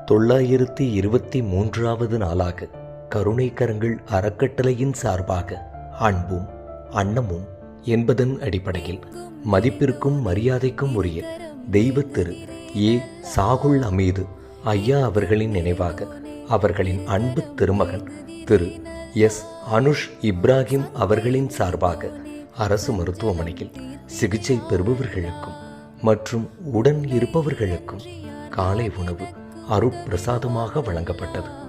923வது நாளாக கருணைக்கரங்கள் அறக்கட்டளையின் சார்பாக அன்பும் அன்னமும் என்பதன் அடிப்படையில் மதிப்பிற்கும் மரியாதைக்கும் உரிய தெய்வ திரு ஏ சாகுல் அமீது ஐயா அவர்களின் நினைவாக அவர்களின் அன்பு திருமகன் திரு எஸ் அனுஷ் இப்ராஹிம் அவர்களின் சார்பாக அரசு மருத்துவமனையில் சிகிச்சை பெறுபவர்களுக்கும் மற்றும் உடன் இருப்பவர்களுக்கும் காலை உணவு அருட்பிரசாதமாக வழங்கப்பட்டது.